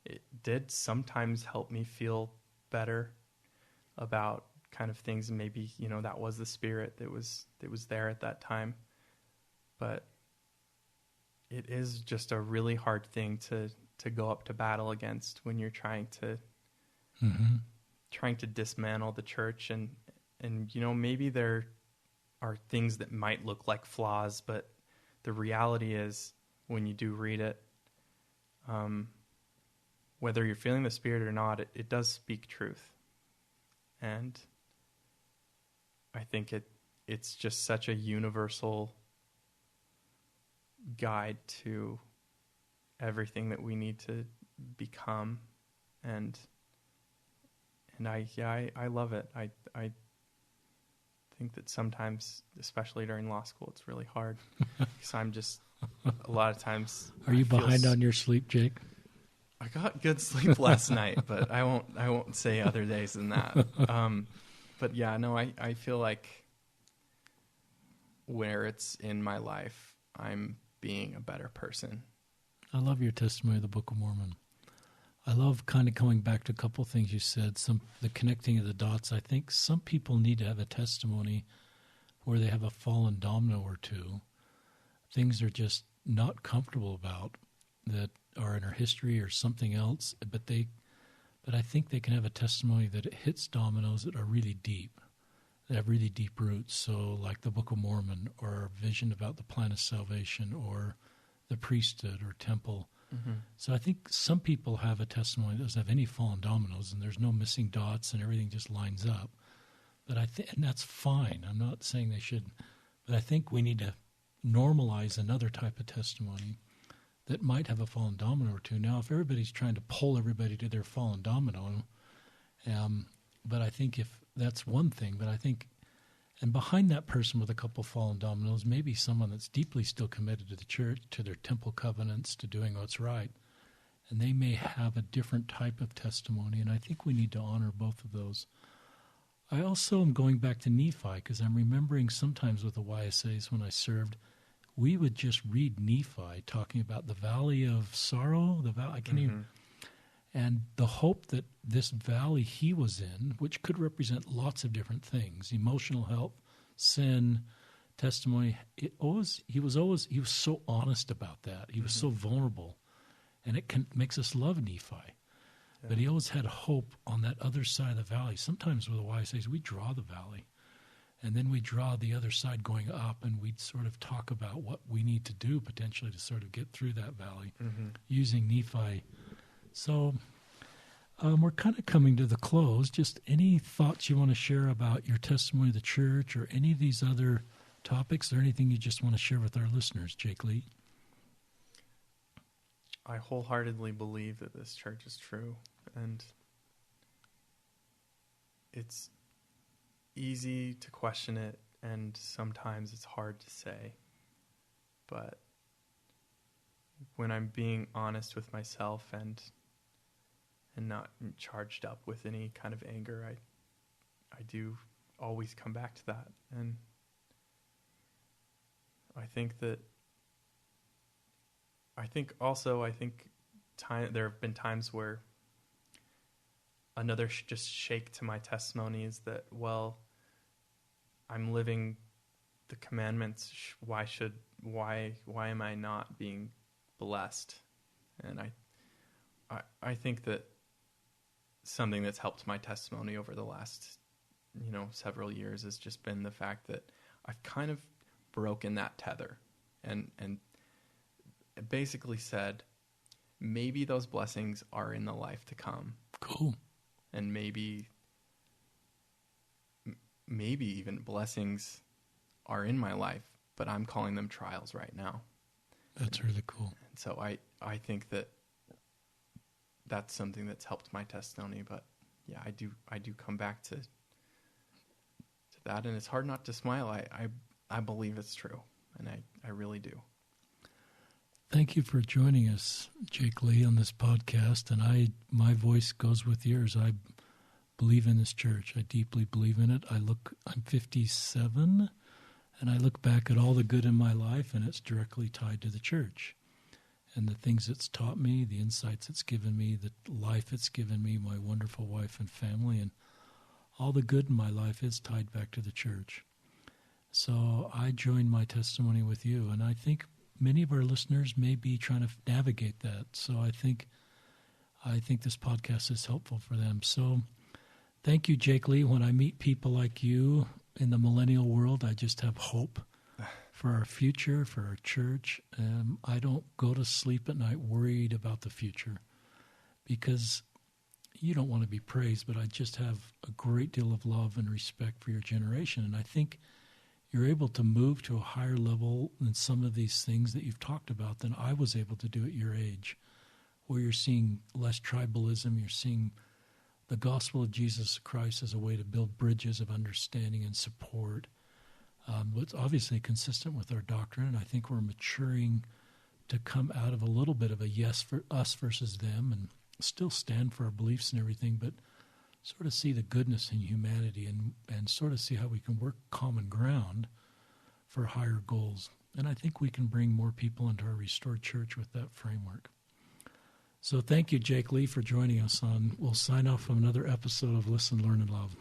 it did sometimes help me feel better about kind of things. And maybe, that was the spirit that was there at that time. But it is just a really hard thing to go up to battle against when you're trying to dismantle the church. And maybe there are things that might look like flaws, but the reality is, when you do read it, whether you're feeling the spirit or not, it does speak truth. And I think it's just such a universal guide to everything that we need to become. And I love it. I think that sometimes, especially during law school, it's really hard because I'm just, a lot of times. Are you behind on your sleep, Jake? I got good sleep last night, but I won't say other days than that. But yeah, no, I feel like where it's in my life, I'm being a better person. I love your testimony of the Book of Mormon. I love kind of coming back to a couple of things you said, the connecting of the dots. I think some people need to have a testimony where they have a fallen domino or two, things they're just not comfortable about that are in our history or something else, but I think they can have a testimony that it hits dominoes that are really deep, that have really deep roots. So like the Book of Mormon, or a vision about the plan of salvation, or the priesthood or temple. Mm-hmm. So I think some people have a testimony that doesn't have any fallen dominoes, and there's no missing dots, and everything just lines up. But and that's fine. I'm not saying they should, but I think we need to normalize another type of testimony that might have a fallen domino or two. Now, if everybody's trying to pull everybody to their fallen domino, but I think if that's one thing, but I think, and behind that person with a couple fallen dominoes, maybe someone that's deeply still committed to the church, to their temple covenants, to doing what's right, and they may have a different type of testimony, and I think we need to honor both of those. I also am going back to Nephi, because I'm remembering sometimes with the YSAs when I served, we would just read Nephi talking about the valley of sorrow, I can't even, and the hope that this valley he was in, which could represent lots of different things, emotional health, sin, testimony, he was so honest about that. He was so vulnerable, and it makes us love Nephi. Yeah. But he always had hope on that other side of the valley. Sometimes with the YSAs, we draw the valley, and then we draw the other side going up, and we'd sort of talk about what we need to do potentially to sort of get through that valley using Nephi. So we're kind of coming to the close. Just any thoughts you want to share about your testimony of the church or any of these other topics, or anything you just want to share with our listeners, Jake Lee? I wholeheartedly believe that this church is true, and it's easy to question it, and sometimes it's hard to say. But when I'm being honest with myself and not charged up with any kind of anger, I do always come back to that. And I think there have been times where another just shake to my testimony is that, well, I'm living the commandments. Why am I not being blessed? And I think that something that's helped my testimony over the last, several years has just been the fact that I've kind of broken that tether and basically said, maybe those blessings are in the life to come. Cool. And maybe even blessings are in my life, but I'm calling them trials right now. That's really cool. And so I think that's something that's helped my testimony. But yeah, I do come back to that, and it's hard not to smile. I believe it's true, and I really do. Thank you for joining us, Jake Lee, on this podcast. And my voice goes with yours. I believe in this church. I deeply believe in it. I'm 57, and I look back at all the good in my life, and it's directly tied to the church. And the things it's taught me, the insights it's given me, the life it's given me, my wonderful wife and family, and all the good in my life is tied back to the church. So I join my testimony with you, and I think many of our listeners may be trying to navigate that. So I think this podcast is helpful for them. So thank you, Jake Lee. When I meet people like you in the millennial world, I just have hope for our future, for our church. I don't go to sleep at night worried about the future, because you don't want to be praised, but I just have a great deal of love and respect for your generation. And I think you're able to move to a higher level in some of these things that you've talked about than I was able to do at your age, where you're seeing less tribalism, you're seeing the gospel of Jesus Christ as a way to build bridges of understanding and support. It's obviously consistent with our doctrine, and I think we're maturing to come out of a little bit of a yes for us versus them, and still stand for our beliefs and everything, but sort of see the goodness in humanity and sort of see how we can work common ground for higher goals. And I think we can bring more people into our restored church with that framework. So thank you, Jake Lee, for joining us on. We'll sign off from another episode of Listen, Learn, and Love.